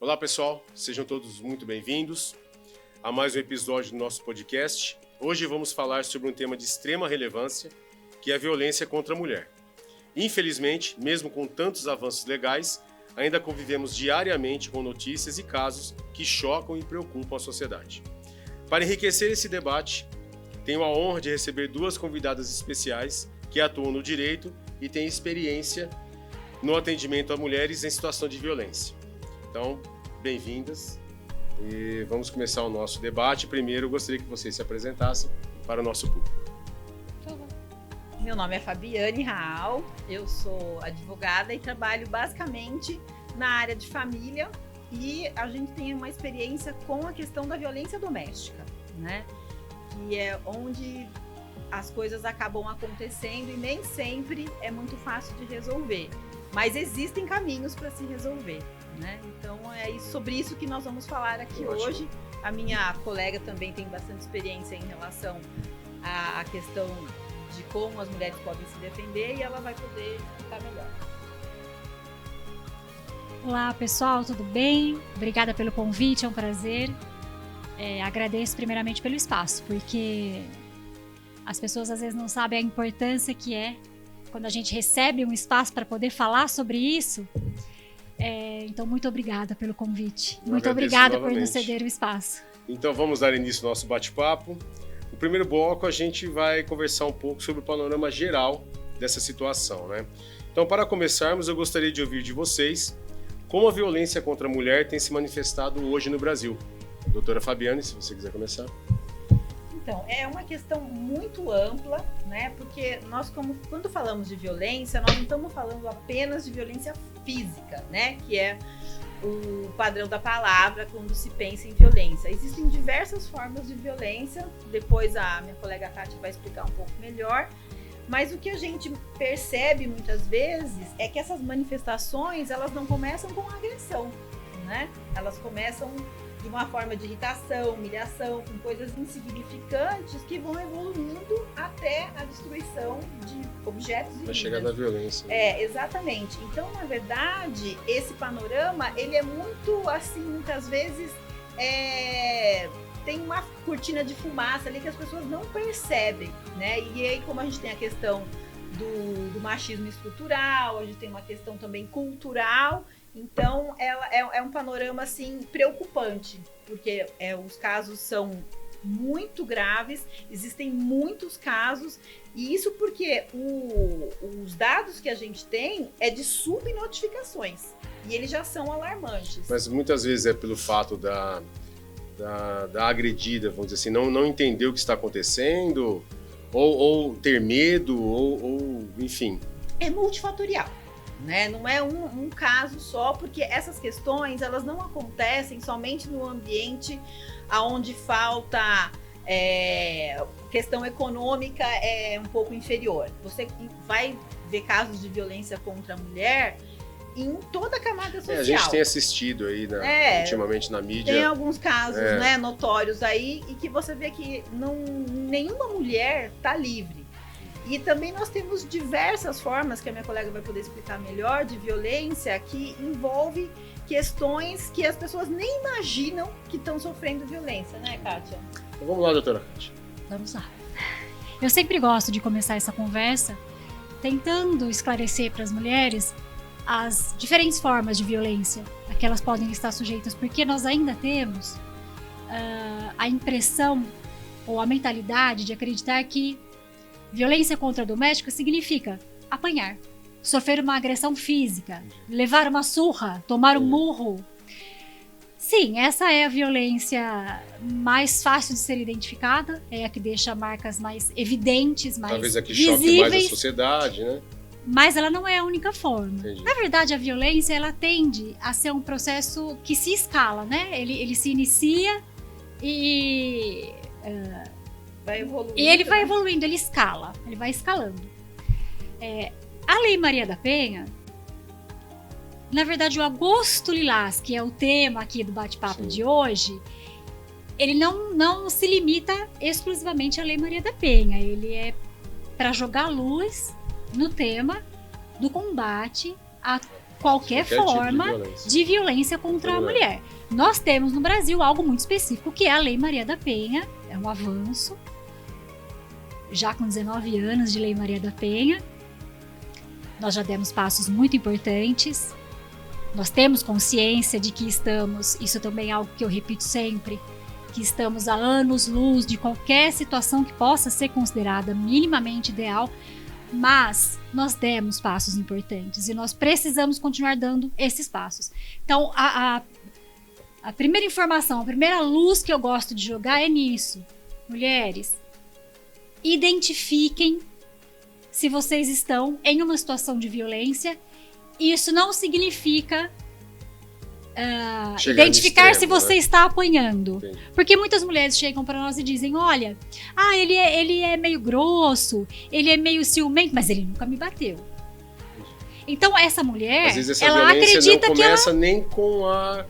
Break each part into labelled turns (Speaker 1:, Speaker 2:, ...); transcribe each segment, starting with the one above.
Speaker 1: Olá pessoal, sejam todos muito bem-vindos a mais um episódio do nosso podcast. Hoje vamos falar sobre um tema de extrema relevância, que é a violência contra a mulher. Infelizmente, mesmo com tantos avanços legais, ainda convivemos diariamente com notícias e casos que chocam e preocupam a sociedade. Para enriquecer esse debate, tenho a honra de receber duas convidadas especiais que atuam no direito e têm experiência no atendimento a mulheres em situação de violência. Então, bem-vindas e vamos começar o nosso debate. Primeiro, eu gostaria que vocês se apresentassem para o nosso público.
Speaker 2: Meu nome é Fabiane Raal, eu sou advogada e trabalho basicamente na área de família e a gente tem uma experiência com a questão da violência doméstica, né? Que é onde as coisas acabam acontecendo e nem sempre é muito fácil de resolver, mas existem caminhos para se resolver, né? Então é sobre isso que nós vamos falar aqui hoje. A minha colega também tem bastante experiência em relação à questão de como as mulheres podem se defender e ela vai poder explicar melhor.
Speaker 3: Olá pessoal, tudo bem? Obrigada pelo convite, é um prazer. Agradeço primeiramente pelo espaço, porque as pessoas às vezes não sabem a importância que é quando a gente recebe um espaço para poder falar sobre isso. Então, muito obrigada pelo convite. Muito obrigada por nos ceder o espaço.
Speaker 1: Então, vamos dar início ao nosso bate-papo. No primeiro bloco, a gente vai conversar um pouco sobre o panorama geral dessa situação, né? Então, para começarmos, eu gostaria de ouvir de vocês como a violência contra a mulher tem se manifestado hoje no Brasil. Doutora Fabiane, se você quiser começar.
Speaker 2: Então, é uma questão muito ampla, né? Porque nós, quando falamos de violência, nós não estamos falando apenas de violência física, né? Que é o padrão da palavra quando se pensa em violência. Existem diversas formas de violência, depois a minha colega Kátia vai explicar um pouco melhor, mas o que a gente percebe muitas vezes é que essas manifestações, elas não começam com agressão, né? Elas começam de uma forma de irritação, humilhação, com coisas insignificantes que vão evoluindo até a destruição de objetos e vidas.
Speaker 1: Vai chegar na violência.
Speaker 2: Exatamente. Então, na verdade, esse panorama, ele é muito, assim, muitas vezes, tem uma cortina de fumaça ali que as pessoas não percebem, né? E aí, como a gente tem a questão do machismo estrutural, a gente tem uma questão também cultural. Então, ela é um panorama, assim, preocupante, porque os casos são muito graves, existem muitos casos, e isso porque os dados que a gente tem é de subnotificações, e eles já são alarmantes.
Speaker 1: Mas muitas vezes é pelo fato da agredida, vamos dizer assim, não entender o que está acontecendo, ou ter medo, ou enfim.
Speaker 2: É multifatorial. Né? Não é um caso só, porque essas questões elas não acontecem somente no ambiente onde falta questão econômica um pouco inferior. Você vai ver casos de violência contra a mulher em toda a camada social.
Speaker 1: A gente tem assistido aí ultimamente na mídia.
Speaker 2: Tem alguns casos notórios aí e que você vê que nenhuma mulher está livre. E também nós temos diversas formas, que a minha colega vai poder explicar melhor, de violência que envolve questões que as pessoas nem imaginam que estão sofrendo violência, né, Kátia?
Speaker 1: Então, vamos lá, doutora Kátia.
Speaker 3: Vamos lá. Eu sempre gosto de começar essa conversa tentando esclarecer para as mulheres as diferentes formas de violência a que elas podem estar sujeitas, porque nós ainda temos a impressão ou a mentalidade de acreditar que violência contra doméstica significa apanhar, sofrer uma agressão física, levar uma surra, tomar um murro. Sim, essa é a violência mais fácil de ser identificada, é a que deixa marcas mais evidentes, mais
Speaker 1: talvez a que
Speaker 3: visíveis,
Speaker 1: choque mais a sociedade, né?
Speaker 3: Mas ela não é a única forma.
Speaker 1: Entendi.
Speaker 3: Na verdade, a violência ela tende a ser um processo que se escala, né? Ele se inicia e
Speaker 2: vai evoluindo,
Speaker 3: e ele vai evoluindo, ele escala, ele vai escalando. A Lei Maria da Penha, na verdade, o Agosto Lilás, que é o tema aqui do bate-papo de hoje, ele não se limita exclusivamente à Lei Maria da Penha. Ele é para jogar luz no tema do combate a qualquer forma de violência contra a mulher. Nós temos no Brasil algo muito específico, que é a Lei Maria da Penha, é um avanço, já com 19 anos de Lei Maria da Penha, nós já demos passos muito importantes, nós temos consciência de que estamos, isso também é algo que eu repito sempre, que estamos a anos-luz de qualquer situação que possa ser considerada minimamente ideal, mas nós demos passos importantes e nós precisamos continuar dando esses passos. Então, a primeira informação, a primeira luz que eu gosto de jogar é nisso. Mulheres, identifiquem se vocês estão em uma situação de violência. Isso não significa identificar extremo, se você está apanhando. Entendi. Porque muitas mulheres chegam para nós e dizem, olha, ele é meio grosso, ele é meio ciumento, mas ele nunca me bateu. Então essa mulher,
Speaker 1: às vezes essa
Speaker 3: ela acredita
Speaker 1: não começa nem com a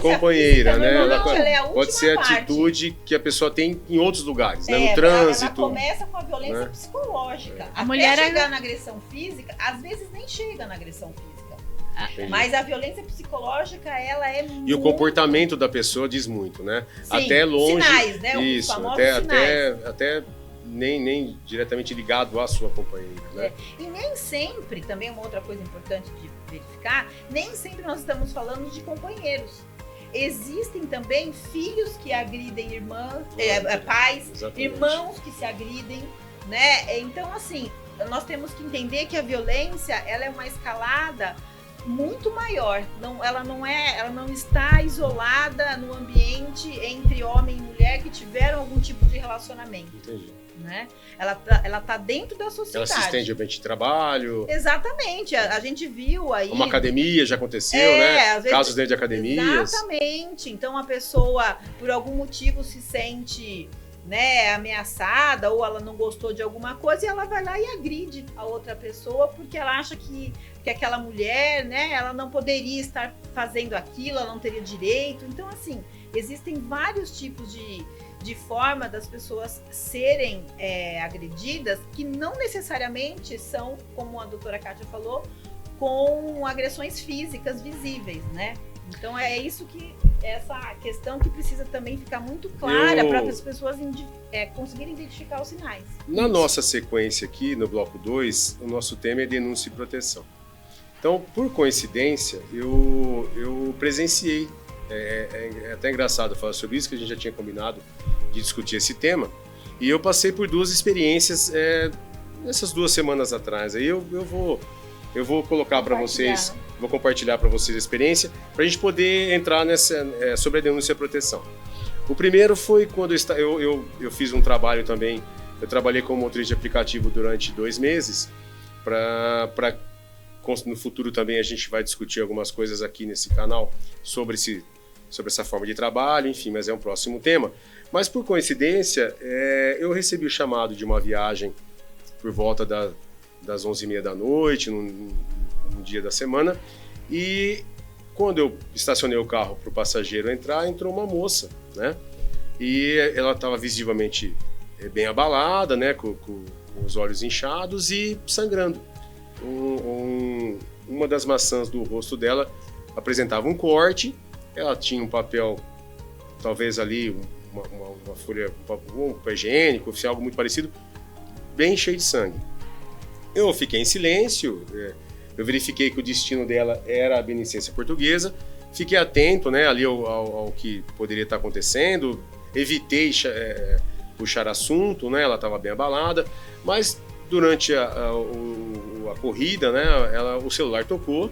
Speaker 1: companheira, né? Pode ser a atitude que a pessoa tem em outros lugares, né? No trânsito.
Speaker 2: Ela começa com a violência psicológica. A mulher chegar na agressão física, às vezes nem chega na agressão física. Entendi. Mas a violência psicológica, ela é muito...
Speaker 1: E o comportamento da pessoa diz muito, né?
Speaker 2: Sim,
Speaker 1: até longe...
Speaker 2: sinais, né?
Speaker 1: Isso, até nem diretamente ligado à sua companheira, né?
Speaker 2: E nem sempre, também uma outra coisa importante de verificar, nem sempre nós estamos falando de companheiros. Existem também filhos que agridem pais, exatamente. Irmãos que se agridem, né? Então, assim, nós temos que entender que a violência, ela é uma escalada muito maior. Ela não está isolada no ambiente entre homem e mulher que tiveram algum tipo de relacionamento.
Speaker 1: Entendi.
Speaker 2: Né? Ela tá dentro da sociedade.
Speaker 1: Ela se estende ao ambiente de trabalho.
Speaker 2: Exatamente. A gente viu aí...
Speaker 1: Uma academia já aconteceu, né?
Speaker 2: Às vezes,
Speaker 1: casos dentro de academias.
Speaker 2: Exatamente. Então a pessoa, por algum motivo, se sente, né, ameaçada, ou ela não gostou de alguma coisa e ela vai lá e agride a outra pessoa porque ela acha que aquela mulher, né, ela não poderia estar fazendo aquilo, ela não teria direito. Então, assim, existem vários tipos de forma das pessoas serem agredidas que não necessariamente são, como a doutora Kátia falou, com agressões físicas visíveis, né? Então é isso que, essa questão que precisa também ficar muito clara para as pessoas conseguirem identificar os sinais.
Speaker 1: Na nossa sequência aqui, no bloco 2, o nosso tema é denúncia e proteção. Então, por coincidência, eu presenciei, é até engraçado falar sobre isso, que a gente já tinha combinado de discutir esse tema, e eu passei por duas experiências nessas 2 semanas atrás. Aí eu vou colocar para vocês, vou compartilhar para vocês a experiência, para a gente poder entrar sobre a denúncia e a proteção. O primeiro foi quando eu fiz um trabalho também, eu trabalhei como motorista de aplicativo durante 2 meses, no futuro também a gente vai discutir algumas coisas aqui nesse canal sobre essa forma de trabalho, enfim, mas é um próximo tema. Mas por coincidência, eu recebi o chamado de uma viagem por volta das 11h30 da noite, num dia da semana, e quando eu estacionei o carro para o passageiro entrar, entrou uma moça, né? E ela estava visivelmente bem abalada, né? Com os olhos inchados e sangrando. Uma das maçãs do rosto dela apresentava um corte, ela tinha um papel, talvez ali, uma folha, um papel higiênico, algo muito parecido, bem cheio de sangue. Eu fiquei em silêncio, eu verifiquei que o destino dela era a beneficência portuguesa, fiquei atento, né, ali ao que poderia estar acontecendo, evitei puxar assunto, né, ela estava bem abalada, mas durante a corrida, né, o celular tocou,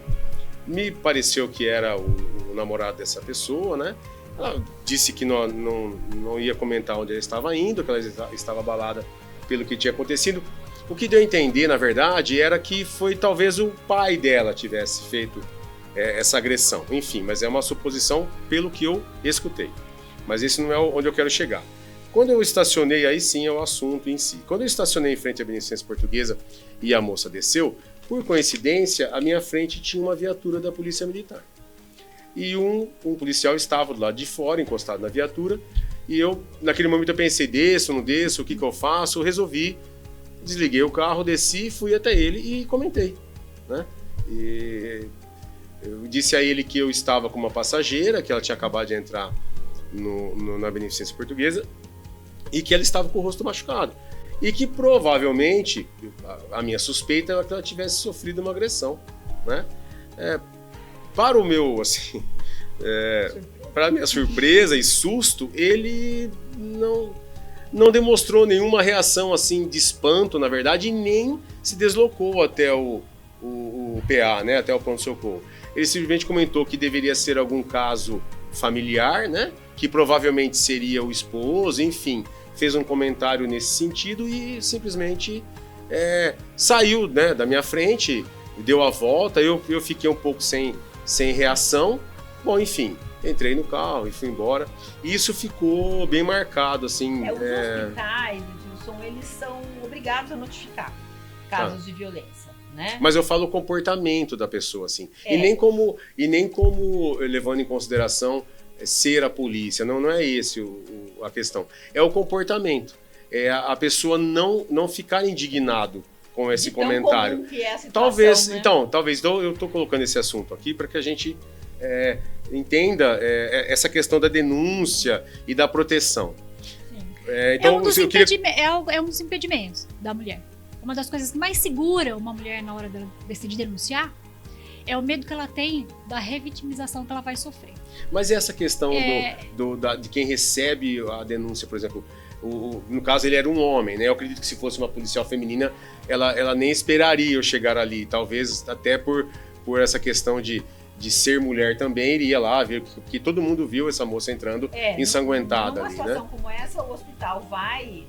Speaker 1: me pareceu que era o namorado dessa pessoa, né? Ela disse que não ia comentar onde ela estava indo, que ela estava abalada pelo que tinha acontecido. O que deu a entender, na verdade, era que foi talvez o pai dela tivesse feito essa agressão. Enfim, mas é uma suposição pelo que eu escutei. Mas esse não é onde eu quero chegar. Quando eu estacionei, aí sim é o assunto em si. Quando eu estacionei em frente à Beneficência Portuguesa e a moça desceu, por coincidência, à minha frente tinha uma viatura da Polícia Militar. E um policial estava do lado de fora, encostado na viatura, e naquele momento eu pensei, desço, não desço, o que eu faço? Eu resolvi, desliguei o carro, desci, fui até ele e comentei, né? E Eu disse a ele que eu estava com uma passageira, que ela tinha acabado de entrar na Beneficência Portuguesa e que ela estava com o rosto machucado. E que provavelmente, a minha suspeita é que ela tivesse sofrido uma agressão, né? Para o meu, assim, para a minha surpresa e susto, ele não demonstrou nenhuma reação assim de espanto, na verdade, e nem se deslocou até o PA, né? Até o pronto-socorro. Ele simplesmente comentou que deveria ser algum caso familiar, né? Que provavelmente seria o esposo, enfim, fez um comentário nesse sentido e simplesmente saiu, né, da minha frente, deu a volta, eu fiquei um pouco sem reação. Bom, enfim, entrei no carro e fui embora. E isso ficou bem marcado, assim.
Speaker 2: Os hospitais, Edilson, eles são obrigados a notificar casos de violência, né?
Speaker 1: Mas eu falo o comportamento da pessoa, assim. E nem como levando em consideração ser a polícia, não é esse a questão. É o comportamento. É a pessoa não ficar indignado com esse comentário.
Speaker 2: Comum que é a situação,
Speaker 1: talvez,
Speaker 2: né?
Speaker 1: Talvez eu estou colocando esse assunto aqui para que a gente entenda essa questão da denúncia e da proteção.
Speaker 3: Então, é um dos impedimentos da mulher. Uma das coisas que mais segura uma mulher na hora de decidir denunciar é o medo que ela tem da revitimização que ela vai sofrer.
Speaker 1: Mas essa questão de quem recebe a denúncia, por exemplo, no caso ele era um homem, né? Eu acredito que se fosse uma policial feminina, ela nem esperaria eu chegar ali. Talvez até por essa questão de ser mulher também iria lá ver, porque todo mundo viu essa moça entrando ensanguentada ali, né?
Speaker 2: Numa situação como essa, o hospital vai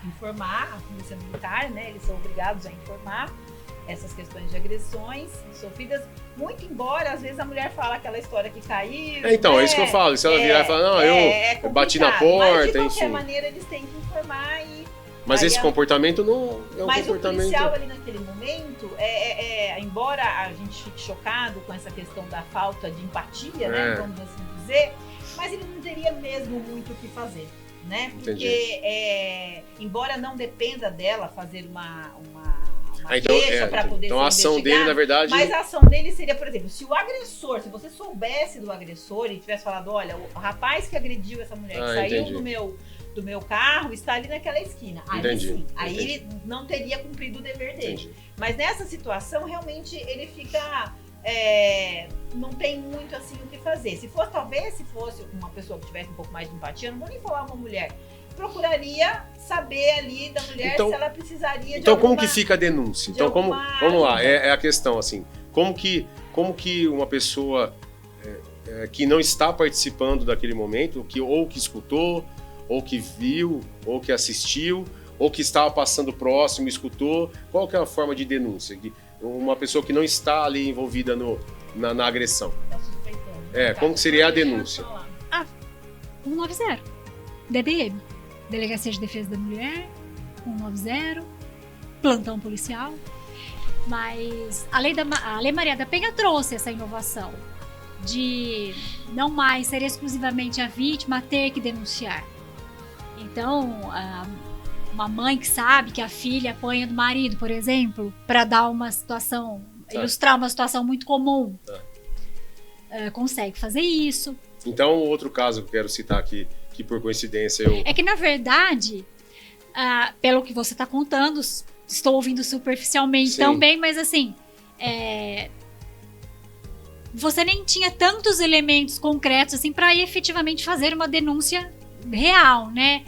Speaker 2: informar a polícia militar, né? Eles são obrigados a informar essas questões de agressões sofridas, muito embora às vezes a mulher fala aquela história que caiu.
Speaker 1: É isso que eu falo. Se ela virar e falar, não, eu bati na porta, enfim.
Speaker 2: Mas de qualquer maneira eles têm que informar e...
Speaker 1: Mas esse comportamento não é um
Speaker 2: mas
Speaker 1: comportamento...
Speaker 2: Mas o policial ali naquele momento, embora a gente fique chocado com essa questão da falta de empatia, né, vamos assim dizer, mas ele não teria mesmo muito o que fazer, né? Porque, embora não dependa dela fazer uma queixa para poder ser
Speaker 1: a ação dele, na verdade...
Speaker 2: Mas a ação dele seria, por exemplo, se você soubesse do agressor e tivesse falado, olha, o rapaz que agrediu essa mulher, que saiu do meu carro, está ali naquela esquina. Aí sim, aí ele não teria cumprido o dever dele. Mas nessa situação, realmente, ele fica... não tem muito assim o que fazer. Se fosse uma pessoa que tivesse um pouco mais de empatia, não vou nem falar uma mulher, procuraria saber ali da mulher se ela precisaria de
Speaker 1: como que fica a denúncia? Então, vamos lá, é a questão, assim, como que uma pessoa que não está participando daquele momento, ou que escutou, ou que viu, ou que assistiu, ou que estava passando próximo e escutou, qual que é a forma de denúncia? Uma pessoa que não está ali envolvida na agressão.
Speaker 2: Está suspeitando.
Speaker 1: Como que seria a denúncia?
Speaker 3: 190. DDM. Delegacia de Defesa da Mulher, 190, plantão policial. Mas a Lei Maria da Penha trouxe essa inovação de não mais ser exclusivamente a vítima a ter que denunciar. Então, uma mãe que sabe que a filha apanha do marido, por exemplo, para dar uma situação, ilustrar uma situação muito comum, consegue fazer isso.
Speaker 1: Então, outro caso que eu quero citar aqui, que por coincidência eu...
Speaker 3: É que, na verdade, pelo que você está contando, estou ouvindo superficialmente também, mas assim, você nem tinha tantos elementos concretos assim para efetivamente fazer uma denúncia real, né?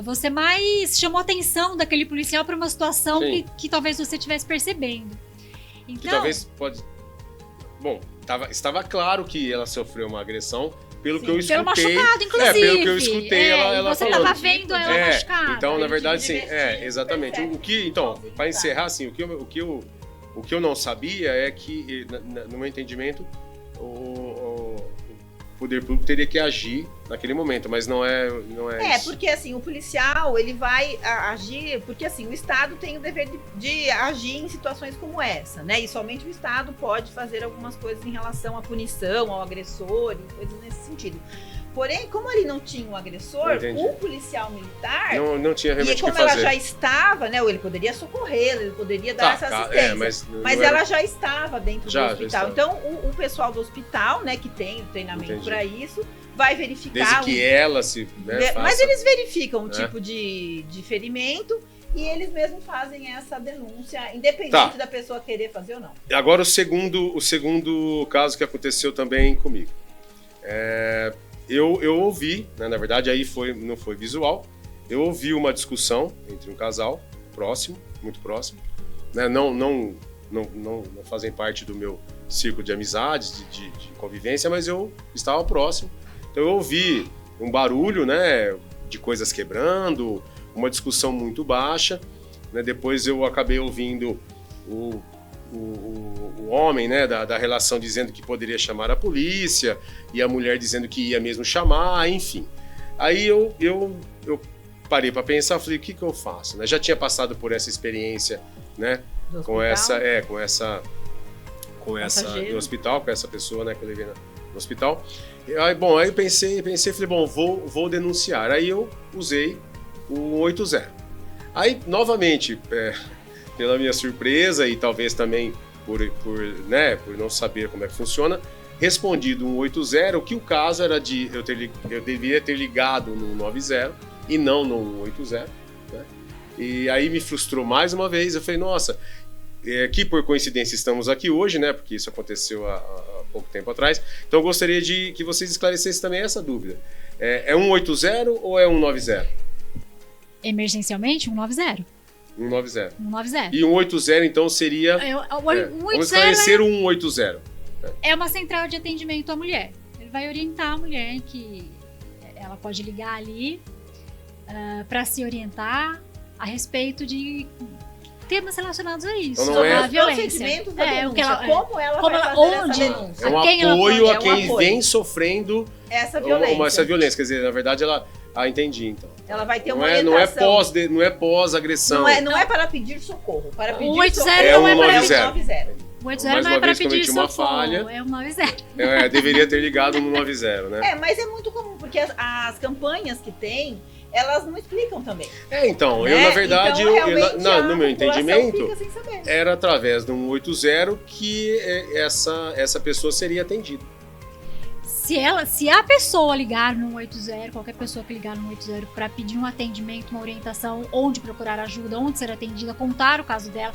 Speaker 3: Você mais chamou a atenção daquele policial para uma situação que talvez você estivesse percebendo. Então,
Speaker 1: que talvez Bom, estava claro que ela sofreu uma agressão, pelo que eu escutei.
Speaker 3: Pelo machucado, inclusive.
Speaker 1: Pelo que eu escutei, ela
Speaker 3: você
Speaker 1: falou.
Speaker 3: Você estava vendo ela machucada.
Speaker 1: Então, na verdade, sim. Exatamente. Para encerrar, assim, o que eu não sabia é que, no meu entendimento, o poder público teria que agir naquele momento, mas não é isso.
Speaker 2: Porque assim, o policial, ele vai agir, porque assim, o Estado tem o dever de agir em situações como essa, né? E somente o Estado pode fazer algumas coisas em relação à punição, ao agressor, e coisas nesse sentido. Porém, como ele não tinha um agressor, o policial militar...
Speaker 1: Não tinha realmente o que fazer.
Speaker 2: E como ela já estava, né? Ele poderia socorrê-la, ele poderia dar essa assistência. Mas ela já estava dentro do hospital. Então, o pessoal do hospital, né, que tem o treinamento para isso, vai verificar...
Speaker 1: Desde que ela se... Né,
Speaker 2: mas eles verificam o tipo de ferimento e eles mesmos fazem essa denúncia, independente da pessoa querer fazer ou não.
Speaker 1: Agora, o segundo caso que aconteceu também comigo. Eu ouvi, né, na verdade aí não foi visual, eu ouvi uma discussão entre um casal próximo, muito próximo, né, não fazem parte do meu círculo de amizades, de convivência, mas eu estava próximo, então eu ouvi um barulho, né, de coisas quebrando, uma discussão muito baixa, né, depois eu acabei ouvindo o homem, né, da relação dizendo que poderia chamar a polícia e a mulher dizendo que ia mesmo chamar, enfim. Aí eu parei para pensar, falei, o que eu faço? Né? Já tinha passado por essa experiência, né, no hospital, com essa pessoa, né, que eu levei no hospital. Aí eu pensei, falei, bom, vou denunciar. Aí eu usei o 180. Aí, novamente, pela minha surpresa e talvez também por não saber como é que funciona, respondi do 180 que o caso era de eu devia ter ligado no 90 e não no 180, né? E aí me frustrou mais uma vez. Eu falei, nossa, que por coincidência estamos aqui hoje, né? Porque isso aconteceu há pouco tempo atrás. Então eu gostaria de que vocês esclarecessem também essa dúvida. É 180 ou é 190?
Speaker 3: Emergencialmente, 190.
Speaker 1: 190.
Speaker 3: 190.
Speaker 1: E 180, então, seria... vamos esclarecer o 180.
Speaker 3: É uma central de atendimento à mulher. Ele vai orientar a mulher que ela pode ligar ali para se orientar a respeito de temas relacionados a isso.
Speaker 1: Então, não é
Speaker 2: a violência. Como ela vai fazer
Speaker 3: onde,
Speaker 2: essa denúncia.
Speaker 1: É um apoio a quem vem sofrendo
Speaker 2: essa violência.
Speaker 1: Quer dizer, na verdade, ela... entendi, então.
Speaker 2: Ela vai ter uma orientação.
Speaker 1: Não é pós-agressão.
Speaker 2: Não é para pedir socorro. Para pedir
Speaker 3: 80
Speaker 2: socorro
Speaker 3: não é para
Speaker 2: 90.
Speaker 3: O 80 não é para pedir socorro, é o 90.
Speaker 1: Deveria ter ligado no 90, né?
Speaker 2: Mas é muito comum, porque as campanhas que tem, elas não explicam também.
Speaker 1: Então,
Speaker 2: né?
Speaker 1: eu, na verdade, no meu entendimento, era através do 180 que essa pessoa seria atendida.
Speaker 3: Se a pessoa ligar no 180, qualquer pessoa que ligar no 180 para pedir um atendimento, uma orientação, onde procurar ajuda, onde ser atendida, contar o caso dela.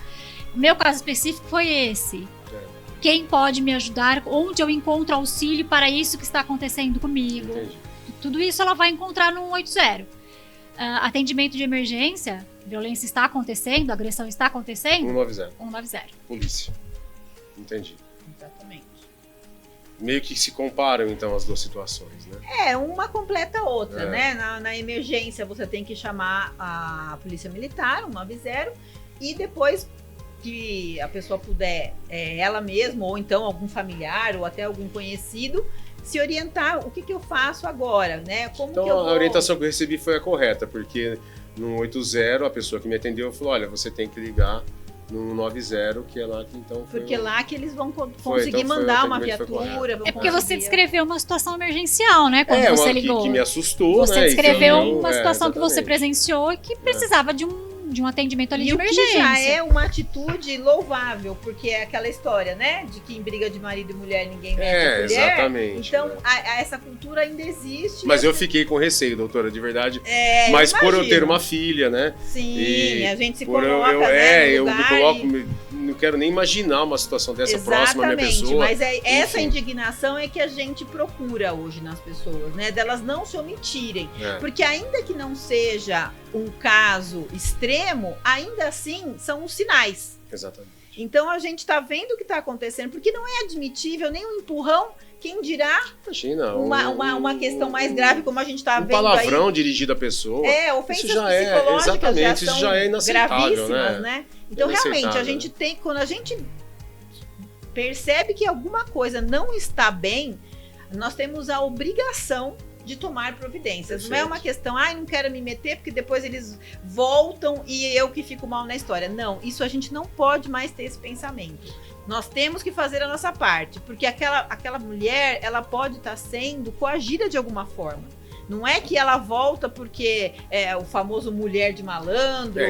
Speaker 3: O meu caso específico foi esse. Quem pode me ajudar? Onde eu encontro auxílio para isso que está acontecendo comigo?
Speaker 1: Entendi.
Speaker 3: Tudo isso ela vai encontrar no 180. Atendimento de emergência, violência está acontecendo, agressão está acontecendo? 190.
Speaker 1: Polícia. Entendi.
Speaker 2: Exatamente.
Speaker 1: Meio que se comparam, então, as duas situações, né?
Speaker 2: Uma completa a outra, né? Na emergência, você tem que chamar a polícia militar, 190, e depois que a pessoa puder, ela mesma, ou então algum familiar, ou até algum conhecido, se orientar, o que eu faço agora, né?
Speaker 1: A orientação que eu recebi foi a correta, porque no 180, a pessoa que me atendeu falou, olha, você tem que ligar no 90, que é lá que então foi...
Speaker 2: Porque lá que eles vão conseguir mandar uma viatura.
Speaker 3: Porque você descreveu uma situação emergencial, né? Quando você ligou.
Speaker 1: Que me assustou,
Speaker 3: você
Speaker 1: né?
Speaker 3: descreveu uma situação que você presenciou e que precisava de um atendimento ali de emergência.
Speaker 2: Que já é uma atitude louvável, porque é aquela história, né? De que em briga de marido e mulher ninguém mete a colher.
Speaker 1: Exatamente.
Speaker 2: Então, essa cultura ainda existe.
Speaker 1: Mas eu fiquei com receio, doutora, de verdade. Mas por eu ter uma filha, né?
Speaker 2: Sim, a gente se coloca, eu
Speaker 1: me coloco, não quero nem imaginar uma situação dessa próxima à minha pessoa.
Speaker 2: Mas essa indignação é que a gente procura hoje nas pessoas, né? Delas não se omitirem. Porque ainda que não seja um caso extremo, ainda assim são os sinais.
Speaker 1: Exatamente.
Speaker 2: Então a gente está vendo o que está acontecendo, porque não é admitível nem um empurrão, quem dirá uma questão mais grave, como a gente está vendo aí.
Speaker 1: Um palavrão dirigido à pessoa.
Speaker 2: Ofensas
Speaker 1: psicológicas
Speaker 2: exatamente,
Speaker 1: isso já é inaceitável,
Speaker 2: né? Então realmente, a gente tem, quando a gente percebe que alguma coisa não está bem, nós temos a obrigação de tomar providências.
Speaker 1: Perfeito.
Speaker 2: Não é uma questão, não quero me meter, porque depois eles voltam e eu que fico mal na história. Não, isso a gente não pode mais ter esse pensamento. Nós temos que fazer a nossa parte, porque aquela mulher, ela pode estar sendo coagida de alguma forma. Não é que ela volta porque é o famoso mulher de malandro,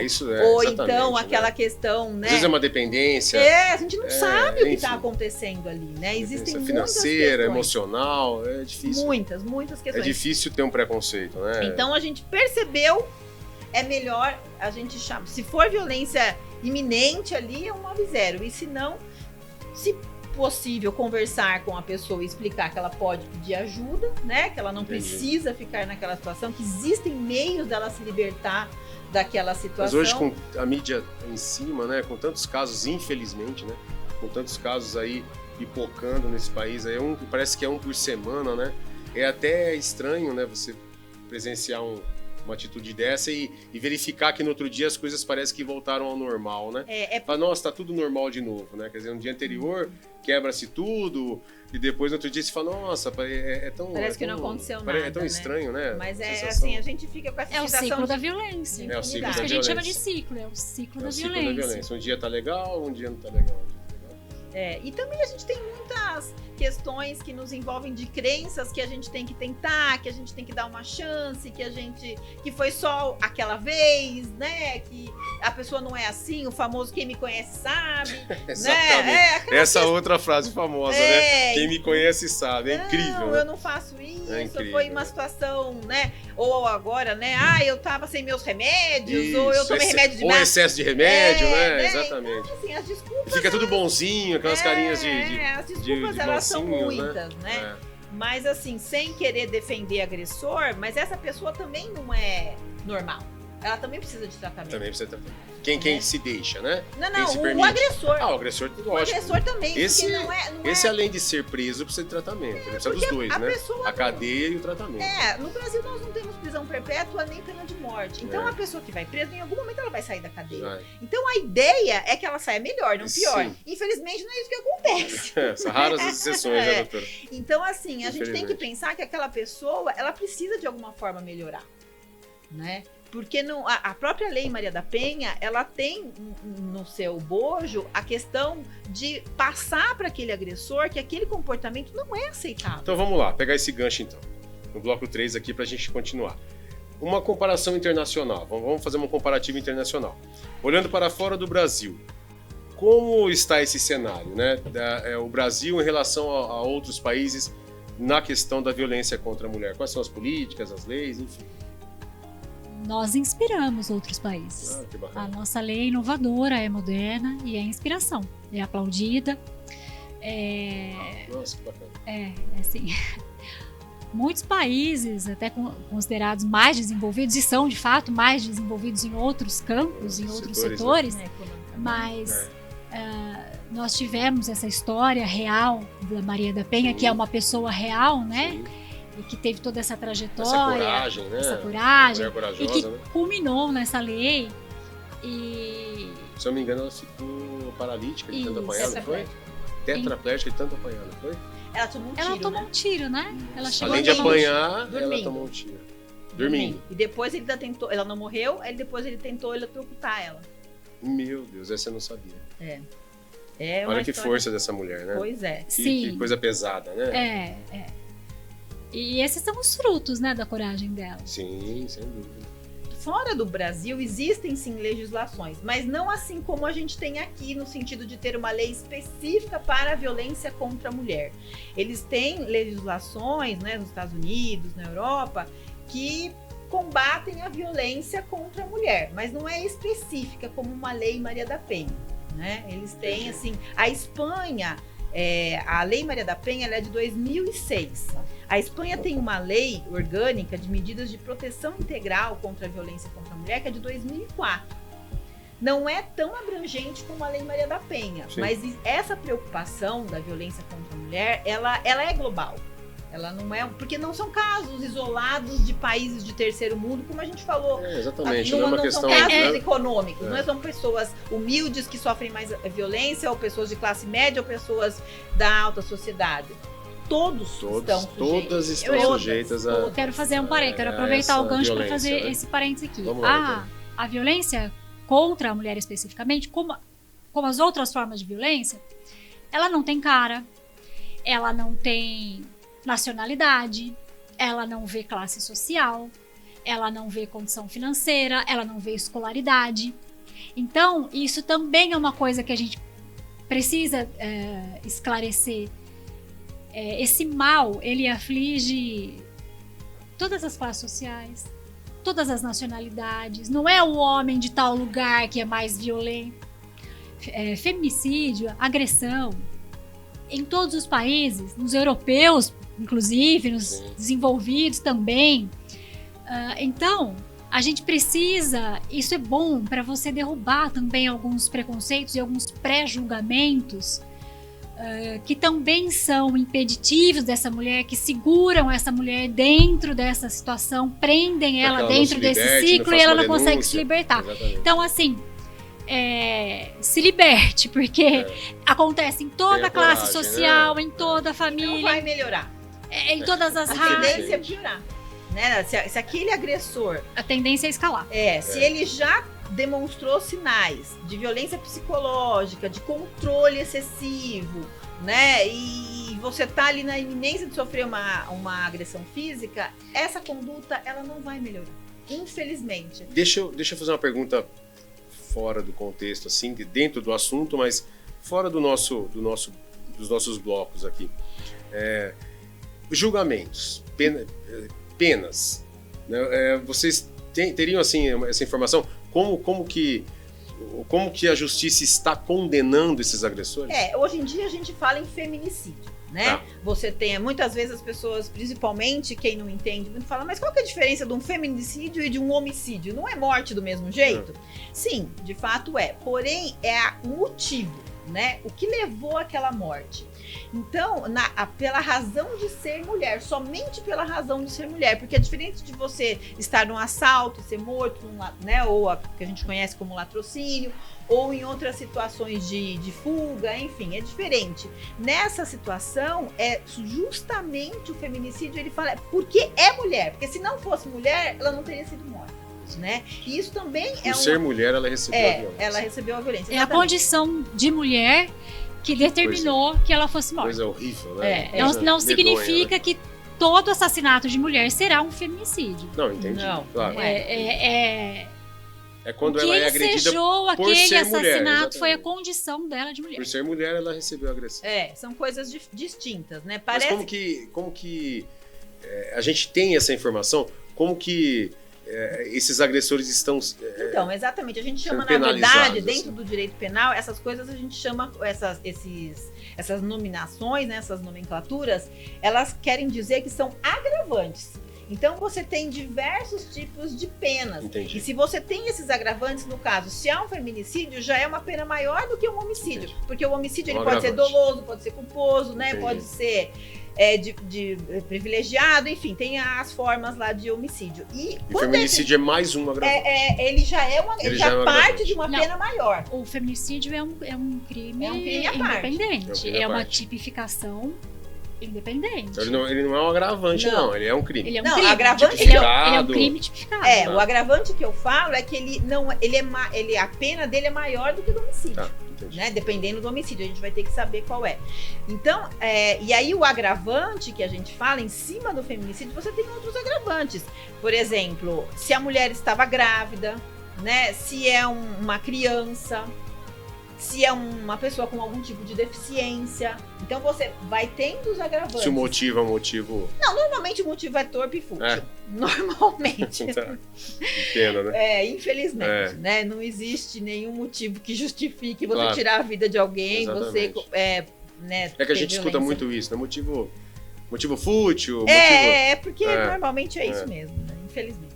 Speaker 2: ou então aquela questão, né?
Speaker 1: Às vezes é uma dependência.
Speaker 2: A gente não sabe o que está acontecendo ali, né? Existem muitas
Speaker 1: financeira,
Speaker 2: questões.
Speaker 1: Emocional, é difícil.
Speaker 2: Muitas questões.
Speaker 1: É difícil ter um preconceito, né?
Speaker 2: Então a gente percebeu, é melhor a gente chamar. Se for violência iminente ali, é um 9-0. E se não, se possível, conversar com a pessoa e explicar que ela pode pedir ajuda, né? Que ela não precisa ficar naquela situação, que existem meios dela se libertar daquela situação.
Speaker 1: Mas hoje, com a mídia em cima, né? Com tantos casos, infelizmente, né? Com tantos casos aí pipocando nesse país, aí parece que é um por semana, né? É até estranho, né? Você presenciar uma atitude dessa e verificar que no outro dia as coisas parecem que voltaram ao normal, né? Fala, nossa, tá tudo normal de novo, né? Quer dizer, no dia anterior quebra-se tudo e depois no outro dia se fala, nossa,
Speaker 2: parece que não aconteceu nada,
Speaker 1: é tão estranho, né?
Speaker 2: Mas assim, a gente fica com essa sensação
Speaker 3: o ciclo da violência.
Speaker 1: É o ciclo da
Speaker 3: Isso que a gente chama de
Speaker 1: violência.
Speaker 3: ciclo, é o ciclo da
Speaker 1: ciclo
Speaker 3: violência.
Speaker 1: da violência. Um dia tá legal, um dia não tá legal.
Speaker 2: E também a gente tem muitas questões que nos envolvem de crenças que a gente tem que tentar, que a gente tem que dar uma chance, que foi só aquela vez, né? Que a pessoa não é assim, o famoso quem me conhece sabe.
Speaker 1: Exatamente.
Speaker 2: Né?
Speaker 1: Essa outra frase famosa, né? Quem me conhece sabe. É incrível.
Speaker 2: Não,
Speaker 1: né?
Speaker 2: eu não faço isso.
Speaker 1: Incrível,
Speaker 2: foi uma situação, né? Ou agora, né? Eu tava sem meus remédios,
Speaker 1: Isso,
Speaker 2: ou eu tomei remédio demais.
Speaker 1: Ou excesso de remédio, né?
Speaker 2: né?
Speaker 1: Exatamente.
Speaker 2: Então, assim, as desculpas.
Speaker 1: E fica tudo bonzinho, aquelas carinhas de
Speaker 2: as desculpas, elas são muitas, né? Mas assim, sem querer defender agressor, mas essa pessoa também não é normal. Ela também precisa de tratamento.
Speaker 1: Também precisa de tratamento. Quem se deixa, né?
Speaker 2: Não,
Speaker 1: se
Speaker 2: o agressor.
Speaker 1: O agressor, lógico.
Speaker 2: O agressor também,
Speaker 1: esse
Speaker 2: não é...
Speaker 1: além de ser preso, precisa de tratamento. Ele precisa dos dois, né? A cadeia e o tratamento.
Speaker 2: No Brasil nós não temos prisão perpétua nem pena de morte. Então a pessoa que vai presa, em algum momento ela vai sair da cadeia. Então a ideia é que ela saia melhor, não pior. Sim. Infelizmente não é isso que acontece.
Speaker 1: São raras as exceções, né, doutora?
Speaker 2: Então assim, a gente tem que pensar que aquela pessoa, ela precisa de alguma forma melhorar, né? Porque a própria Lei Maria da Penha, ela tem no seu bojo a questão de passar para aquele agressor que aquele comportamento não é aceitável.
Speaker 1: Então vamos lá, pegar esse gancho então, no bloco 3 aqui para a gente continuar. Uma comparação internacional, vamos fazer uma comparativa internacional. Olhando para fora do Brasil, como está esse cenário, né? O Brasil em relação a outros países na questão da violência contra a mulher? Quais são as políticas, as leis, enfim?
Speaker 3: Nós inspiramos outros países.
Speaker 1: Que bacana.
Speaker 3: A nossa lei é inovadora, é moderna e é inspiração. É aplaudida.
Speaker 1: Nossa, que bacana.
Speaker 3: Assim. Muitos países, até considerados mais desenvolvidos, e são de fato mais desenvolvidos em outros campos, em outros setores, né? Mas nós tivemos essa história real da Maria da Penha, que é uma pessoa real, né? Sim. E que teve toda essa trajetória, essa coragem, e que culminou nessa lei. E
Speaker 1: se eu não me engano, ela ficou paralítica de tanto apanhar, não foi? Tetraplégica de tanto apanhar, não foi?
Speaker 2: Ela tomou um tiro,
Speaker 3: um tiro, né? Ela chegou
Speaker 1: além de apanhar, ela tomou um tiro. Dormindo.
Speaker 2: E depois ele ainda tentou, ela não morreu, depois ele tentou eletrocutar ela.
Speaker 1: Meu Deus, essa eu não sabia.
Speaker 2: Olha
Speaker 1: que força dessa mulher, né?
Speaker 2: Pois é.
Speaker 1: Que coisa pesada, né?
Speaker 3: E esses são os frutos, né, da coragem dela.
Speaker 1: Sim, sem dúvida.
Speaker 2: Fora do Brasil existem sim legislações, mas não assim como a gente tem aqui, no sentido de ter uma lei específica para a violência contra a mulher. Eles têm legislações, né, nos Estados Unidos, na Europa, que combatem a violência contra a mulher, mas não é específica como uma Lei Maria da Penha, né? Eles têm, assim, a Espanha... a Lei Maria da Penha ela é de 2006. A Espanha tem uma lei orgânica de medidas de proteção integral contra a violência contra a mulher, que é de 2004. Não é tão abrangente como a Lei Maria da Penha, sim, mas essa preocupação da violência contra a mulher, ela é global. Ela não é, porque não são casos isolados de países de terceiro mundo, como a gente falou.
Speaker 1: Exatamente, não é uma questão...
Speaker 2: Não são casos econômicos, não são pessoas humildes que sofrem mais violência, ou pessoas de classe média, ou pessoas da alta sociedade. todos estão sujeitos.
Speaker 1: Todas estão sujeitas a...
Speaker 3: Eu quero fazer um parênteses, quero aproveitar o gancho para fazer
Speaker 1: né?
Speaker 3: esse parênteses aqui.
Speaker 1: Vamos lá, então.
Speaker 3: A violência contra a mulher especificamente, como as outras formas de violência, ela não tem cara, ela não tem nacionalidade, ela não vê classe social, ela não vê condição financeira, ela não vê escolaridade. Então, isso também é uma coisa que a gente precisa esclarecer. Esse mal, ele aflige todas as classes sociais, todas as nacionalidades. Não é o homem de tal lugar que é mais violento. Feminicídio, agressão, em todos os países, nos europeus, inclusive, nos desenvolvidos também. Então, a gente precisa, isso é bom para você derrubar também alguns preconceitos e alguns pré-julgamentos que também são impeditivos dessa mulher, que seguram essa mulher dentro dessa situação, prendem ela dentro desse ciclo e ela não consegue se libertar.
Speaker 1: Exatamente.
Speaker 3: Então, assim, se liberte, porque acontece em toda a classe social, né? Em toda a família.
Speaker 2: Não vai melhorar.
Speaker 3: Em todas as raças.
Speaker 2: A tendência é piorar. Né? Se aquele agressor...
Speaker 3: A tendência é escalar.
Speaker 2: Se ele já demonstrou sinais de violência psicológica, de controle excessivo, né? E você tá ali na iminência de sofrer uma agressão física, essa conduta, ela não vai melhorar. Infelizmente.
Speaker 1: Deixa eu fazer uma pergunta fora do contexto, assim, dentro do assunto, mas fora dos nossos blocos aqui. Julgamentos, penas. Né? Vocês teriam, assim, essa informação? Como que a justiça está condenando esses agressores?
Speaker 2: Hoje em dia a gente fala em feminicídio, né?
Speaker 1: Tá.
Speaker 2: Você tem, muitas vezes as pessoas, principalmente quem não entende muito, fala, mas qual que é a diferença de um feminicídio e de um homicídio? Não é morte do mesmo jeito? Sim, de fato é. Porém, é o motivo, né? O que levou àquela morte. Então, pela razão de ser mulher, somente pela razão de ser mulher, porque é diferente de você estar num assalto, ser morto, né, ou que a gente conhece como latrocínio, ou em outras situações de fuga, enfim, é diferente. Nessa situação, justamente o feminicídio, ele fala, porque é mulher, porque se não fosse mulher, ela não teria sido morta. Né? E isso também
Speaker 1: Por ser mulher, ela recebeu a violência.
Speaker 2: Ela recebeu a violência.
Speaker 3: É a condição de mulher que determinou que ela fosse morta.
Speaker 1: Coisa horrível, né?
Speaker 3: Não significa que todo assassinato de mulher será um feminicídio.
Speaker 1: Não, entendi.
Speaker 2: Não,
Speaker 1: claro.
Speaker 3: É
Speaker 1: quando ela é agredida
Speaker 3: ensejou
Speaker 1: por
Speaker 3: aquele
Speaker 1: ser
Speaker 3: assassinato
Speaker 1: mulher,
Speaker 3: foi a condição dela de mulher.
Speaker 1: Por ser mulher, ela recebeu a agressão.
Speaker 2: São coisas distintas, né?
Speaker 1: Mas como que a gente tem essa informação? Como que esses agressores estão
Speaker 2: Então, exatamente. A gente chama, na
Speaker 1: penalizados,
Speaker 2: verdade, dentro
Speaker 1: assim.
Speaker 2: do direito penal, essas coisas a gente chama, essas nominações, né, essas nomenclaturas, elas querem dizer que são agravantes. Então, você tem diversos tipos de penas.
Speaker 1: Entendi.
Speaker 2: E se você tem esses agravantes, no caso, se há um feminicídio, já é uma pena maior do que um homicídio.
Speaker 1: Entendi.
Speaker 2: Porque o homicídio ele
Speaker 1: agravante.
Speaker 2: pode ser doloso, pode ser culposo, né?
Speaker 1: Entendi.
Speaker 2: Pode ser de privilegiado, enfim, tem as formas lá de homicídio. E
Speaker 1: o feminicídio é mais um agravante.
Speaker 2: ele já é parte de uma pena maior.
Speaker 3: O feminicídio é um crime, independente.
Speaker 1: É
Speaker 3: uma tipificação independente.
Speaker 1: Então, ele não é um agravante, não. Ele é um crime.
Speaker 3: Ele é um
Speaker 2: Não,
Speaker 3: crime.
Speaker 2: agravante
Speaker 3: Ele é um crime tipificado.
Speaker 2: O agravante que eu falo é que a pena dele é maior do que do homicídio.
Speaker 1: Tá.
Speaker 2: Né? Dependendo do homicídio, a gente vai ter que saber qual é. Então, e aí o agravante que a gente fala, em cima do feminicídio, você tem outros agravantes. Por exemplo, se a mulher estava grávida, né? Se é uma criança, se é uma pessoa com algum tipo de deficiência. Então, você vai tendo os agravantes.
Speaker 1: Se o motivo é um motivo...
Speaker 2: Não, normalmente o motivo é torpe e fútil. Normalmente.
Speaker 1: Pena, né?
Speaker 2: Infelizmente, né? Não existe nenhum motivo que justifique você
Speaker 1: Claro.
Speaker 2: tirar a vida de alguém,
Speaker 1: Exatamente.
Speaker 2: você, né?
Speaker 1: É que a gente escuta muito isso, né? Motivo fútil,
Speaker 2: porque
Speaker 1: motivo...
Speaker 2: normalmente é isso mesmo, né? Infelizmente.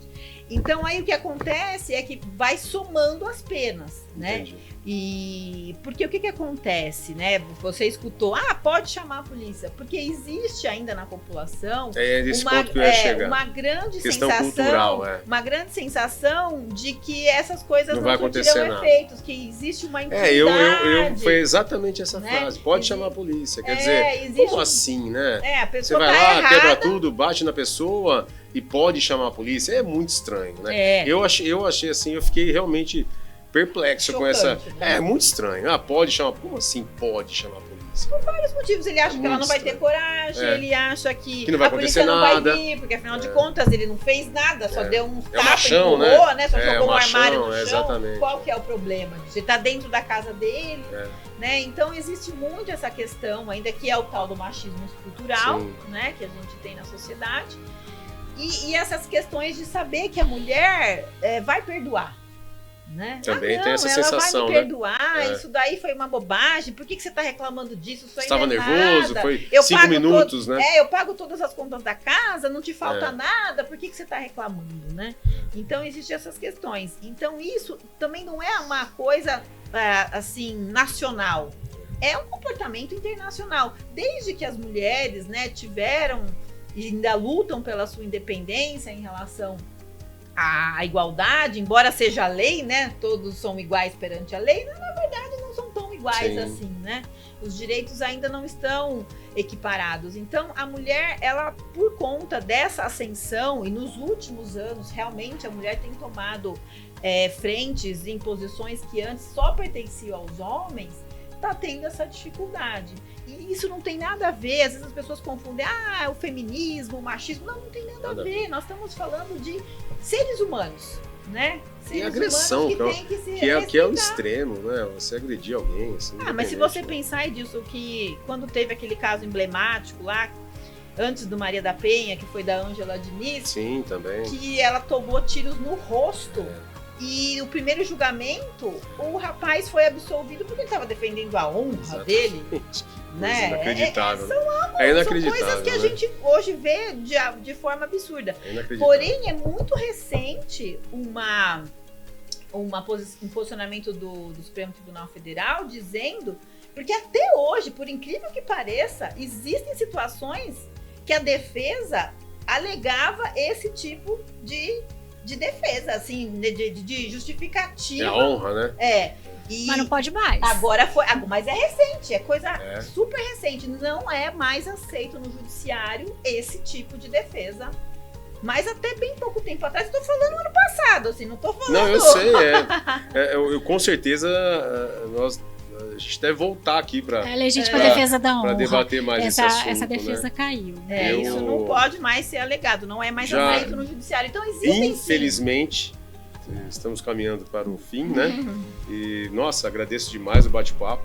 Speaker 2: Então aí o que acontece é que vai somando as penas, né?
Speaker 1: Entendi.
Speaker 2: E porque o que acontece, né? Você escutou, pode chamar a polícia, porque existe ainda na população
Speaker 1: Esse ponto que eu ia chegar.
Speaker 2: uma grande
Speaker 1: Questão
Speaker 2: sensação,
Speaker 1: cultural,
Speaker 2: uma grande sensação de que essas coisas
Speaker 1: não vai acontecer
Speaker 2: surtirão
Speaker 1: nada.
Speaker 2: efeitos, que existe uma impunidade.
Speaker 1: Foi exatamente essa
Speaker 2: né?
Speaker 1: frase. Pode chamar a polícia. Quer dizer, como assim, né?
Speaker 2: A
Speaker 1: Você
Speaker 2: pessoa
Speaker 1: vai
Speaker 2: tá
Speaker 1: lá,
Speaker 2: errada.
Speaker 1: quebra tudo, bate na pessoa e pode chamar a polícia. É muito estranho, né? Eu achei assim, eu fiquei realmente perplexo com essa.
Speaker 2: Né?
Speaker 1: É muito estranho. Pode chamar. Como assim pode chamar a polícia?
Speaker 2: Por vários motivos. Ele acha que ela não vai ter coragem, ele acha que
Speaker 1: não vai
Speaker 2: a polícia não
Speaker 1: nada.
Speaker 2: vai vir, porque afinal de contas ele não fez nada, só deu um tapa,
Speaker 1: machão,
Speaker 2: empurrou, né? Só jogou um
Speaker 1: machão,
Speaker 2: armário no chão.
Speaker 1: Exatamente.
Speaker 2: Qual que é o problema? Você tá dentro da casa dele, né? Então existe muito essa questão, ainda que é o tal do machismo estrutural, né? Que a gente tem na sociedade. E essas questões de saber que a mulher vai perdoar. Né?
Speaker 1: Também tem essa
Speaker 2: ela
Speaker 1: sensação,
Speaker 2: vai me perdoar, isso daí foi uma bobagem, por que você está reclamando disso? Isso
Speaker 1: estava
Speaker 2: não é
Speaker 1: nervoso,
Speaker 2: nada.
Speaker 1: foi 5 minutos, né?
Speaker 2: Eu pago todas as contas da casa, não te falta nada, por que você está reclamando, né? Então, existem essas questões. Então, isso também não é uma coisa, assim, nacional. É um comportamento internacional. Desde que as mulheres, né, tiveram e ainda lutam pela sua independência em relação a igualdade, embora seja lei, né? Todos são iguais perante a lei, na verdade não são tão iguais assim, né? Os direitos ainda não estão equiparados. Então, a mulher, ela, por conta dessa ascensão, e nos últimos anos, realmente, a mulher tem tomado frentes em posições que antes só pertenciam aos homens, está tendo essa dificuldade. E isso não tem nada a ver, às vezes as pessoas confundem, o feminismo, o machismo. Não tem nada a ver. Nós estamos falando de seres humanos, né? Seres
Speaker 1: e agressão,
Speaker 2: que
Speaker 1: é o extremo, né? Você agredir alguém, assim.
Speaker 2: Mas se você pensar disso, que quando teve aquele caso emblemático lá, antes do Maria da Penha, que foi da Ângela Diniz,
Speaker 1: sim, também, que
Speaker 2: ela tomou tiros no rosto. E o primeiro julgamento, o rapaz foi absolvido porque ele estava defendendo a honra dele. Né?
Speaker 1: Inacreditável.
Speaker 2: São coisas que a gente hoje vê de forma absurda. Porém, é muito recente um posicionamento do Supremo Tribunal Federal dizendo, porque até hoje, por incrível que pareça, existem situações que a defesa alegava esse tipo de defesa, assim, de justificativa.
Speaker 1: É a honra, né?
Speaker 3: Mas não pode mais.
Speaker 2: Agora foi, mas é recente, é coisa super recente. Não é mais aceito no judiciário esse tipo de defesa. Mas até bem pouco tempo atrás, estou falando ano passado, assim, não estou falando...
Speaker 1: Não, eu sei, eu com certeza, a gente deve voltar aqui para...
Speaker 3: É legítima defesa da honra.
Speaker 1: Para debater mais esse assunto,
Speaker 3: essa defesa caiu.
Speaker 2: Isso não pode mais ser alegado, não é mais aceito no judiciário. Então existem,
Speaker 1: infelizmente, estamos caminhando para o fim, né? E, nossa, agradeço demais o bate-papo.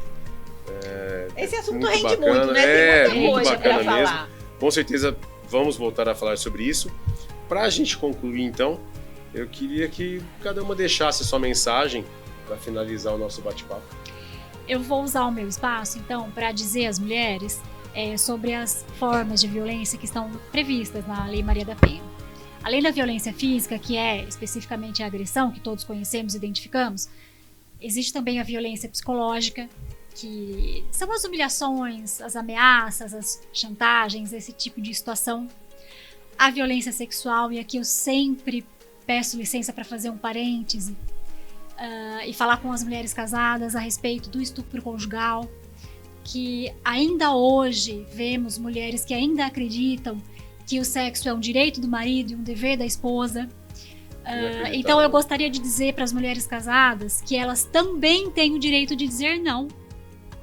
Speaker 2: Esse assunto rende bacana, muito, né? Tem muita coisa para falar.
Speaker 1: Com certeza vamos voltar a falar sobre isso. Para a gente concluir, então, eu queria que cada uma deixasse sua mensagem para finalizar o nosso bate-papo.
Speaker 3: Eu vou usar o meu espaço, então, para dizer às mulheres sobre as formas de violência que estão previstas na Lei Maria da Penha. Além da violência física, que é especificamente a agressão, que todos conhecemos e identificamos, existe também a violência psicológica, que são as humilhações, as ameaças, as chantagens, esse tipo de situação. A violência sexual, e aqui eu sempre peço licença para fazer um parêntese e falar com as mulheres casadas a respeito do estupro conjugal, que ainda hoje vemos mulheres que ainda acreditam que o sexo é um direito do marido e um dever da esposa. Então eu gostaria de dizer para as mulheres casadas que elas também têm o direito de dizer não,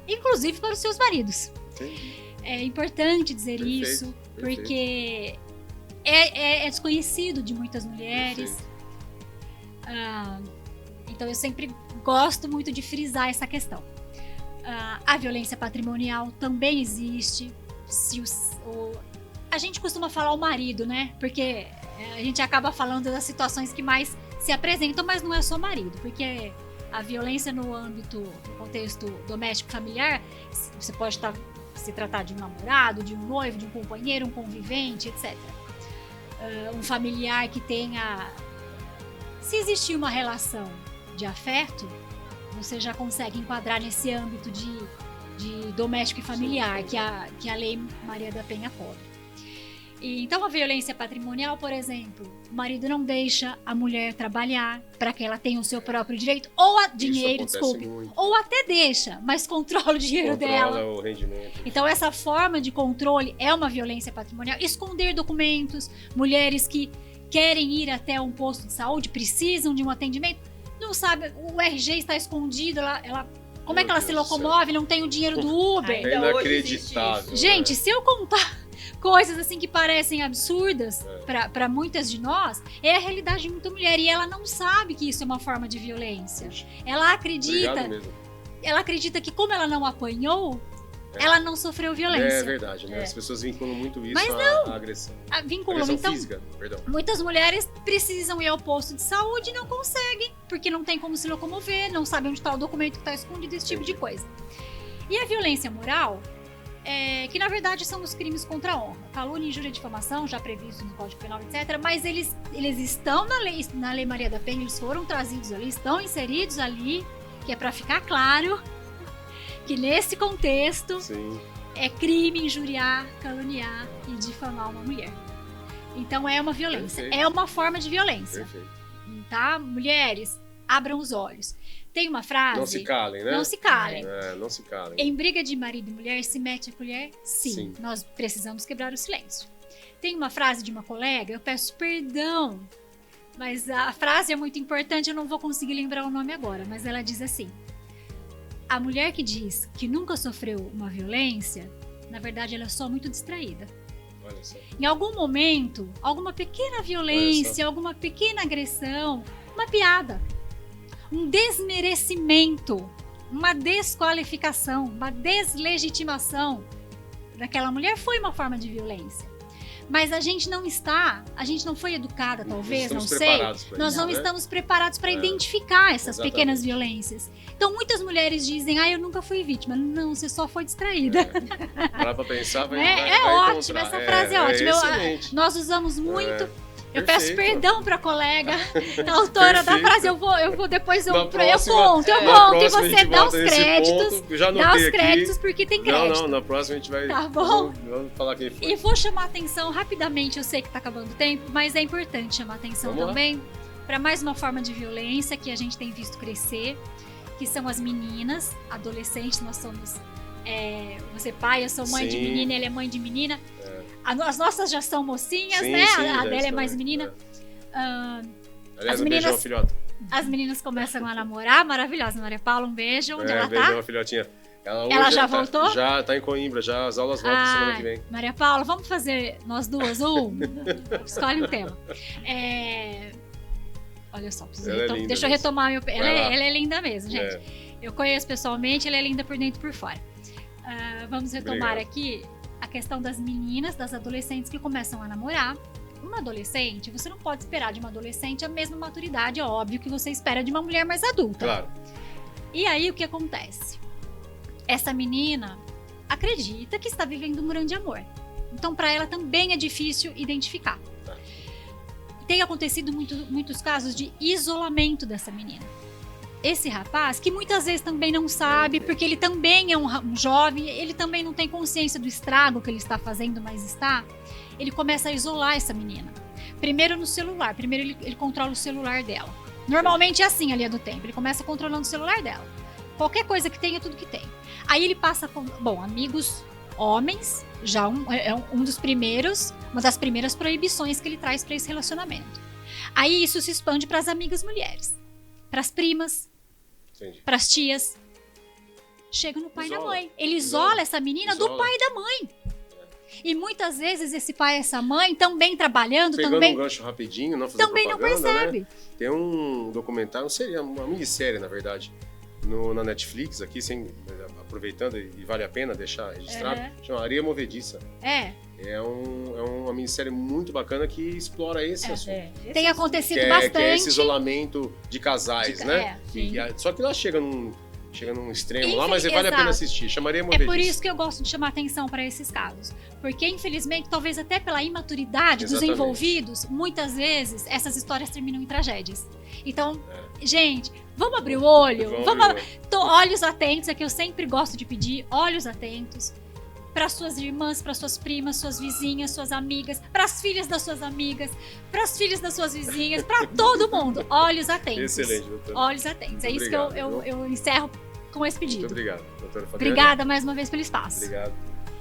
Speaker 3: inclusive para os seus maridos.
Speaker 1: Entendi.
Speaker 3: É importante dizer isso, porque é desconhecido de muitas mulheres. Então eu sempre gosto muito de frisar essa questão. A violência patrimonial também existe. A gente costuma falar o marido, né? Porque a gente acaba falando das situações que mais se apresentam, mas não é só marido, porque a violência no contexto doméstico familiar, você pode se tratar de um namorado, de um noivo, de um companheiro, um convivente, etc. Um familiar que tenha Se existir uma relação de afeto, você já consegue enquadrar nesse âmbito de doméstico e familiar, que a Lei Maria da Penha cobre. Então, a violência patrimonial, por exemplo, o marido não deixa a mulher trabalhar para que ela tenha o seu próprio direito, ou dinheiro, desculpe, muito. Ou até deixa, mas controla o dinheiro dela.
Speaker 1: O rendimento.
Speaker 3: Então, essa forma de controle é uma violência patrimonial. Esconder documentos, mulheres que querem ir até um posto de saúde, precisam de um atendimento, não sabe, o RG está escondido, como é que ela se locomove, não tem o dinheiro do Uber?
Speaker 1: É inacreditável.
Speaker 3: Gente, se eu contar coisas assim que parecem absurdas para muitas de nós, é a realidade de muita mulher, e ela não sabe que isso é uma forma de violência. Ela acredita que como ela não apanhou, ela não sofreu violência.
Speaker 1: É verdade, né? As pessoas vinculam muito isso à agressão.
Speaker 3: Vinculam,
Speaker 1: então, física, perdão.
Speaker 3: Muitas mulheres precisam ir ao posto de saúde e não conseguem, porque não tem como se locomover, não sabem onde está o documento que está escondido, esse tipo de coisa. E a violência moral, que na verdade são os crimes contra a honra, calúnia, injúria e difamação, já previstos no Código Penal, etc. Mas eles estão na Lei Maria da Penha, eles foram trazidos ali, estão inseridos ali, que é para ficar claro que nesse contexto é crime injuriar, caluniar e difamar uma mulher. Então é uma violência, é uma forma de violência. Tá? Mulheres, abram os olhos. Tem uma frase...
Speaker 1: Não se calem, né?
Speaker 3: Não se calem.
Speaker 1: Não se calem.
Speaker 3: Em briga de marido e mulher, se mete a colher? Sim. Nós precisamos quebrar o silêncio. Tem uma frase de uma colega, eu peço perdão, mas a frase é muito importante, eu não vou conseguir lembrar o nome agora, mas ela diz assim: a mulher que diz que nunca sofreu uma violência, na verdade ela é só muito distraída.
Speaker 1: Olha só.
Speaker 3: Em algum momento, alguma pequena violência, alguma pequena agressão, uma piada, um desmerecimento, uma desqualificação, uma deslegitimação daquela mulher foi uma forma de violência. Mas a gente não foi educada, talvez, não sei. Nós não estamos preparados para identificar essas pequenas violências. Então, muitas mulheres dizem, eu nunca fui vítima. Não, você só foi distraída.
Speaker 1: Para pra pensar, vai
Speaker 3: ótimo, essa frase é ótima. Nós usamos muito. Eu peço perdão para a colega, a autora da frase. Eu vou depois eu conto e você dá os créditos. Dá os créditos porque tem crédito.
Speaker 1: Não, na próxima a gente vai.
Speaker 3: Tá bom?
Speaker 1: Vamos falar quem foi.
Speaker 3: E vou chamar atenção rapidamente, eu sei que tá acabando o tempo, mas é importante chamar atenção também para mais uma forma de violência que a gente tem visto crescer, que são as meninas, adolescentes. Nós somos. Você pai, eu sou mãe de menina, ele é mãe de menina. As nossas já são mocinhas, né? A dela é mais menina.
Speaker 1: Aliás, um beijão, filhota.
Speaker 3: As meninas começam a namorar, maravilhosa. Maria Paula, um beijo. Onde ela tá?
Speaker 1: Beijão, filhotinha.
Speaker 3: Ela já voltou?
Speaker 1: Já tá em Coimbra, já as aulas voltam semana que vem.
Speaker 3: Maria Paula, vamos fazer nós duas escolhe um tema. Olha só, deixa eu retomar meu... Ela é linda mesmo, gente. Eu conheço pessoalmente, ela é linda por dentro e por fora. Vamos retomar aqui a questão das meninas, das adolescentes que começam a namorar. Uma adolescente, você não pode esperar de uma adolescente a mesma maturidade, é óbvio, que você espera de uma mulher mais adulta.
Speaker 1: Claro.
Speaker 3: E aí o que acontece? Essa menina acredita que está vivendo um grande amor. Então, para ela também é difícil identificar. Tem acontecido muitos casos de isolamento dessa menina. Esse rapaz, que muitas vezes também não sabe, porque ele também é um jovem, ele também não tem consciência do estrago que ele está fazendo, mas ele começa a isolar essa menina. Primeiro no celular, ele controla o celular dela. Normalmente é assim a linha do tempo, ele começa controlando o celular dela. Qualquer coisa que tem é tudo que tem. Aí ele passa com, amigos homens, já uma das primeiras proibições que ele traz para esse relacionamento. Aí isso se expande para as amigas mulheres, para as primas, para as tias. Chega no pai e na mãe. Ele isola essa menina do pai e da mãe. E muitas vezes esse pai e essa mãe também trabalhando,
Speaker 1: pegando um gancho rapidinho, não fazendo
Speaker 3: também não percebe.
Speaker 1: Né? Tem um documentário, uma minissérie, na verdade, na Netflix, aqui, aproveitando, e vale a pena deixar registrado, chama Areia Movediça. É uma minissérie muito bacana que explora esse assunto.
Speaker 3: Tem acontecido bastante.
Speaker 1: Que é esse isolamento de casais, né? Só que ela chega chega num extremo lá, mas vale a pena assistir. Chamaria
Speaker 3: É por isso que eu gosto de chamar atenção para esses casos. Porque, infelizmente, talvez até pela imaturidade dos envolvidos, muitas vezes essas histórias terminam em tragédias. Então, gente, vamos abrir o olho. Olhos atentos, é que eu sempre gosto de pedir, olhos atentos. Para suas irmãs, para suas primas, suas vizinhas, suas amigas, para as filhas das suas amigas, para as filhas das suas vizinhas, para todo mundo. Olhos atentos.
Speaker 1: Excelente, doutora.
Speaker 3: Olhos atentos.
Speaker 1: Muito
Speaker 3: isso
Speaker 1: obrigado,
Speaker 3: que eu encerro com esse pedido.
Speaker 1: Muito obrigado, doutora Fabiane.
Speaker 3: Obrigada mais uma vez pelo espaço.
Speaker 1: Obrigado.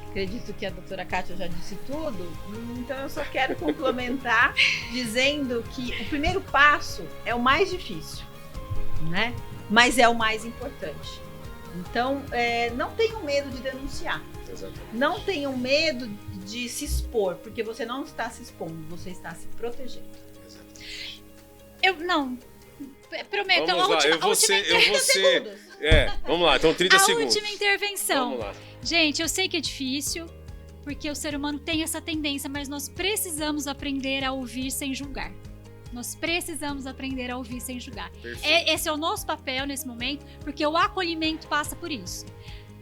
Speaker 2: Acredito que a doutora Kátia já disse tudo, então eu só quero complementar dizendo que o primeiro passo é o mais difícil, né? Mas é o mais importante. Então, não tenham medo de denunciar.
Speaker 1: Exatamente. Não
Speaker 2: tenham medo de se expor, porque você não está se expondo, você está se protegendo.
Speaker 1: Exatamente.
Speaker 3: Eu não. Prometo,
Speaker 1: vamos lá, eu vou ser. Vamos lá, então 30 segundos.
Speaker 3: A última intervenção.
Speaker 1: Vamos lá.
Speaker 3: Gente, eu sei que é difícil, porque o ser humano tem essa tendência, mas nós precisamos aprender a ouvir sem julgar. Nós precisamos aprender a ouvir sem julgar. Esse é o nosso papel nesse momento, porque o acolhimento passa por isso.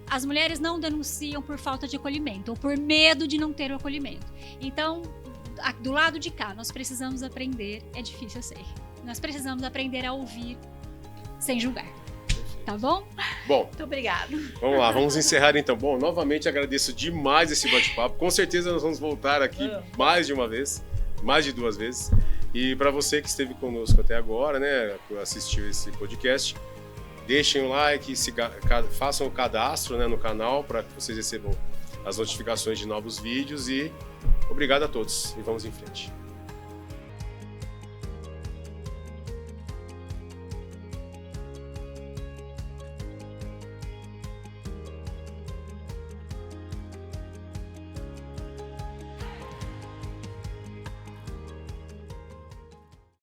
Speaker 3: As mulheres não denunciam por falta de acolhimento ou por medo de não ter o acolhimento. Então, do lado de cá, nós precisamos aprender, é difícil, eu sei, nós precisamos aprender a ouvir sem julgar. Tá bom?
Speaker 1: Bom,
Speaker 2: muito obrigada.
Speaker 1: Vamos lá, vamos encerrar então. Bom, novamente agradeço demais esse bate-papo. Com certeza nós vamos voltar aqui mais de uma vez, mais de 2 vezes. E para você que esteve conosco até agora, né, assistiu esse podcast, deixem o like, façam o cadastro, né, no canal para que vocês recebam as notificações de novos vídeos e obrigado a todos e vamos em frente.